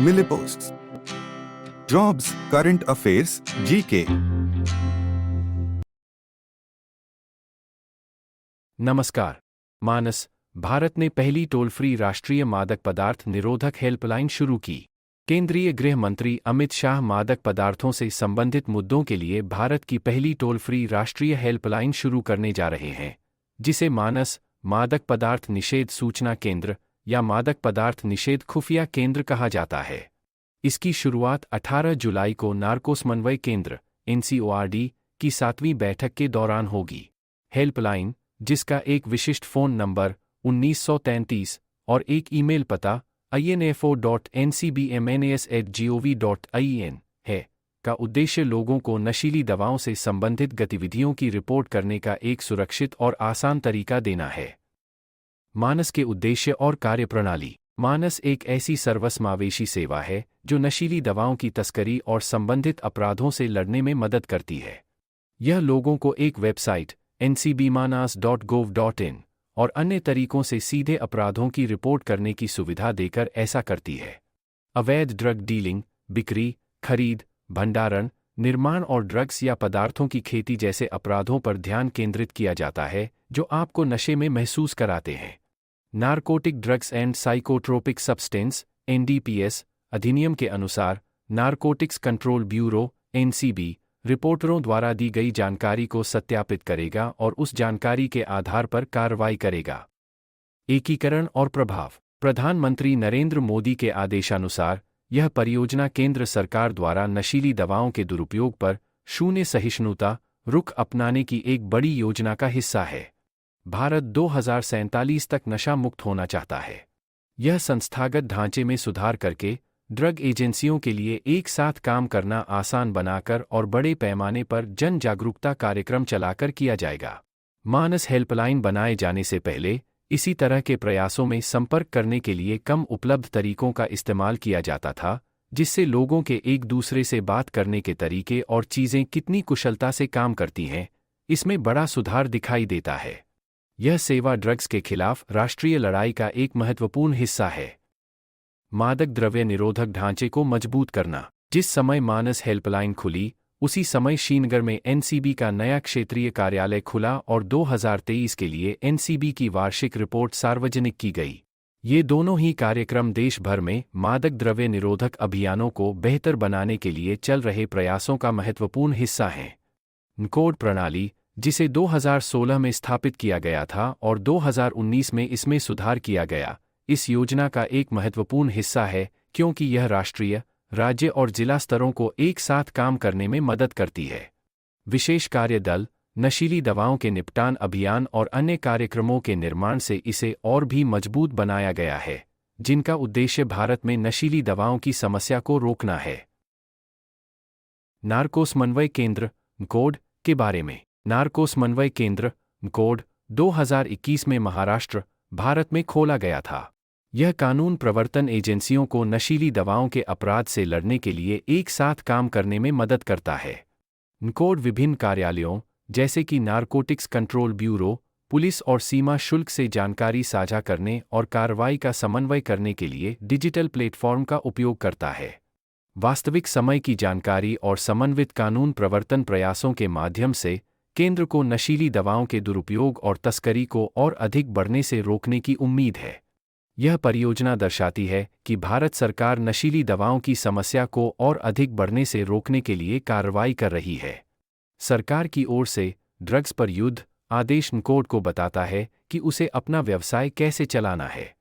मिलीपोस्ट jobs, current affairs, GK. नमस्कार। मानस, भारत ने पहली टोल फ्री राष्ट्रीय मादक पदार्थ निरोधक हेल्पलाइन शुरू की। केंद्रीय गृह मंत्री अमित शाह मादक पदार्थों से संबंधित मुद्दों के लिए भारत की पहली टोल फ्री राष्ट्रीय हेल्पलाइन शुरू करने जा रहे हैं, जिसे मानस मादक पदार्थ निषेध सूचना केंद्र या मादक पदार्थ निषेध खुफिया केंद्र कहा जाता है। इसकी शुरुआत 18 जुलाई को नार्को समन्वय केंद्र (NCORD) की 7वीं बैठक के दौरान होगी। हेल्पलाइन, जिसका एक विशिष्ट फ़ोन नंबर 1933 और एक ईमेल पता info.ncbmnas@gov.in है, का उद्देश्य लोगों को नशीली दवाओं से संबंधित गतिविधियों की रिपोर्ट करने का एक सुरक्षित और आसान तरीका देना है। मानस के उद्देश्य और कार्यप्रणाली। मानस एक ऐसी सर्वसमावेशी सेवा है जो नशीली दवाओं की तस्करी और संबंधित अपराधों से लड़ने में मदद करती है। यह लोगों को एक वेबसाइट ncbmanas.gov.in और अन्य तरीकों से सीधे अपराधों की रिपोर्ट करने की सुविधा देकर ऐसा करती है। अवैध ड्रग डीलिंग, बिक्री, खरीद, भंडारण, निर्माण और ड्रग्स या पदार्थों की खेती जैसे अपराधों पर ध्यान केंद्रित किया जाता है जो आपको नशे में महसूस कराते हैं। Narcotic drugs and psychotropic substance (NDPS) अधिनियम के अनुसार नारकोटिक्स कंट्रोल ब्यूरो (NCB) रिपोर्टरों द्वारा दी गई जानकारी को सत्यापित करेगा और उस जानकारी के आधार पर कार्रवाई करेगा। एकीकरण और प्रभाव। प्रधानमंत्री नरेंद्र मोदी के आदेशानुसार यह परियोजना केंद्र सरकार द्वारा नशीली दवाओं के दुरुपयोग पर शून्य सहिष्णुता रुख अपनाने की एक बड़ी योजना का हिस्सा है। भारत 2047 तक नशा मुक्त होना चाहता है। यह संस्थागत ढांचे में सुधार करके ड्रग एजेंसियों के लिए एक साथ काम करना आसान बनाकर और बड़े पैमाने पर जन जागरूकता कार्यक्रम चलाकर किया जाएगा। मानस हेल्पलाइन बनाए जाने से पहले इसी तरह के प्रयासों में संपर्क करने के लिए कम उपलब्ध तरीकों का इस्तेमाल किया जाता था, जिससे लोगों के एक दूसरे से बात करने के तरीके और चीज़ें कितनी कुशलता से काम करती हैं, इसमें बड़ा सुधार दिखाई देता है। यह सेवा ड्रग्स के खिलाफ राष्ट्रीय लड़ाई का एक महत्वपूर्ण हिस्सा है। मादक द्रव्य निरोधक ढांचे को मजबूत करना। जिस समय मानस हेल्पलाइन खुली, उसी समय श्रीनगर में NCB का नया क्षेत्रीय कार्यालय खुला और 2023 के लिए NCB की वार्षिक रिपोर्ट सार्वजनिक की गई। ये दोनों ही कार्यक्रम देश भर में मादक द्रव्य निरोधक अभियानों को बेहतर बनाने के लिए चल रहे प्रयासों का महत्वपूर्ण हिस्सा हैं। NCORD प्रणाली, जिसे 2016 में स्थापित किया गया था और 2019 में इसमें सुधार किया गया, इस योजना का एक महत्वपूर्ण हिस्सा है क्योंकि यह राष्ट्रीय, राज्य और जिला स्तरों को एक साथ काम करने में मदद करती है। विशेष कार्य दल, नशीली दवाओं के निपटान अभियान और अन्य कार्यक्रमों के निर्माण से इसे और भी मजबूत बनाया गया है, जिनका उद्देश्य भारत में नशीली दवाओं की समस्या को रोकना है। नार्को समन्वय केंद्र (NCORD) के बारे में। नार्को समन्वय केंद्र (NCORD) 2021 में महाराष्ट्र, भारत में खोला गया था। यह कानून प्रवर्तन एजेंसियों को नशीली दवाओं के अपराध से लड़ने के लिए एक साथ काम करने में मदद करता है। NCORD विभिन्न कार्यालयों, जैसे कि नारकोटिक्स कंट्रोल ब्यूरो, पुलिस और सीमा शुल्क से जानकारी साझा करने और कार्रवाई का समन्वय करने के लिए डिजिटल प्लेटफॉर्म का उपयोग करता है। वास्तविक समय की जानकारी और समन्वित कानून प्रवर्तन प्रयासों के माध्यम से केंद्र को नशीली दवाओं के दुरुपयोग और तस्करी को और अधिक बढ़ने से रोकने की उम्मीद है। यह परियोजना दर्शाती है कि भारत सरकार नशीली दवाओं की समस्या को और अधिक बढ़ने से रोकने के लिए कार्रवाई कर रही है। सरकार की ओर से ड्रग्स पर युद्ध आदेश NCORD को बताता है कि उसे अपना व्यवसाय कैसे चलाना है।